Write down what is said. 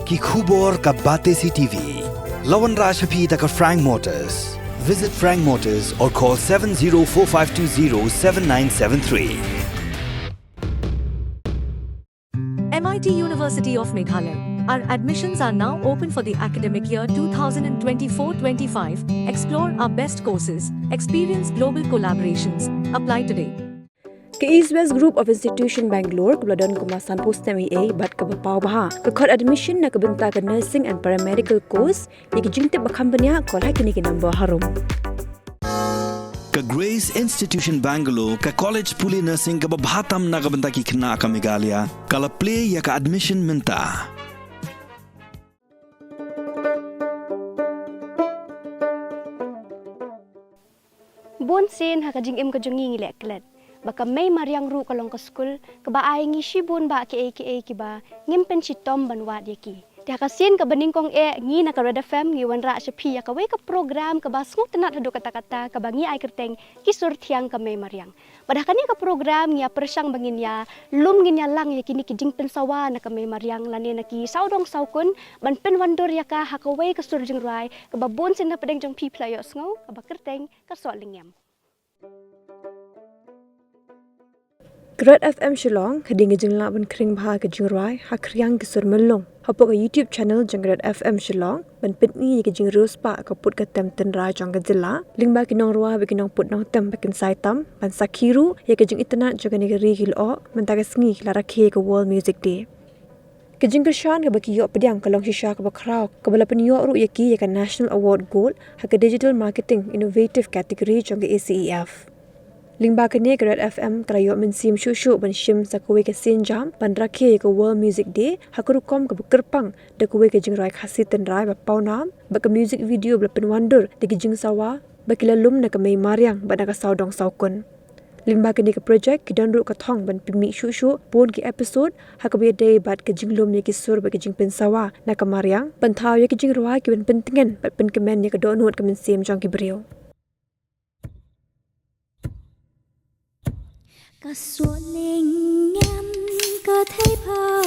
ki khubor ka Batesi TV. Lawan Rashapi taka Frank Motors. Visit Frank Motors or call 7045207973. MIT University of Meghalaya. Our admissions are now open for the academic year 2024-25. Explore our best courses, experience global collaborations. Apply today. Ke East West Group of Institution Bangalore kebeladon kemasan post MA bat ke bapau baha ke kod admission na kebenta ke nursing and paramedical course yang jingtip bakambanya kol hakini ke number harum. Ka Grace Institution Bangalore ka college puli nursing ka babhatam na kabenta ki kena ka Meghalaya kala play ya ka admission minta. Bon sen ha kajing em kajungi ngilek klet. Baka may mariang ru kalong ka school ka ba ay ngi shibun ba ki ki ba ngimpen si tom banwat yaki. Tiha kasin ka baning kong ngi na ka Red FM ngi wanra shapi ya ka we ka program ka ba sngut tenat hadu kata-kata ka ba ngi ay kerteng kisur tiang ka may mariang. Padahal kani ka program ngi persyang bangin ya lum ngin ya lang ya kini kijing pensawa na ka may mariang lani na ki saudong saukun ban pen wandur ya ka ha ka we ka sur Jingrwai ka ba bon sin na pedeng jong pi playos ngau ka ba kerteng ka so lingyam. Red FM Shillong kedingi jingla ban kring baha ke Jingrwai ha kriang ke sur melong. Hapo ke YouTube channel jang Red FM Shillong ban pitni ke jing ruspa ka put ka tem Tynrai jang ke zilla. Lingba ki nong ruwa be ki nong put nong tem bakin saitam ban sakiru ya ke jing itana jaga ni ke rigil o mentaga sngi la Rakhe ke World Music Day. Ke jing kershan ke baki yo pediang kalong shisha ke bakrau ke bala penyo ru yaki ya ke National Award Gold ha ke Digital Marketing Innovative Category jang ke ACEF. Lingba kene ke Red FM krayo mensim shushu ban shim sa kuwe ke sinjam ban Rakhe ke World Music Day hakurukom ke bekerpang de kuwe ke Jingrwai Khasi Tynrai ba paunam ba ke music video bla penwandur de ke jing sawa ba kila lum na ke mai mariang ba na ka saudong saukun. Lingba kene ke project ke danru ka thong ban pimi shushu pon ke episode hakbe day bat ke jinglum ne ke sur ba ke jing pensawa na ka mariang ban thau ye ke Jingrwai ke ban pentingan ba pen kemen ne ke donut ke mensim jong ke brio. Cả suốt linh em có thấy bao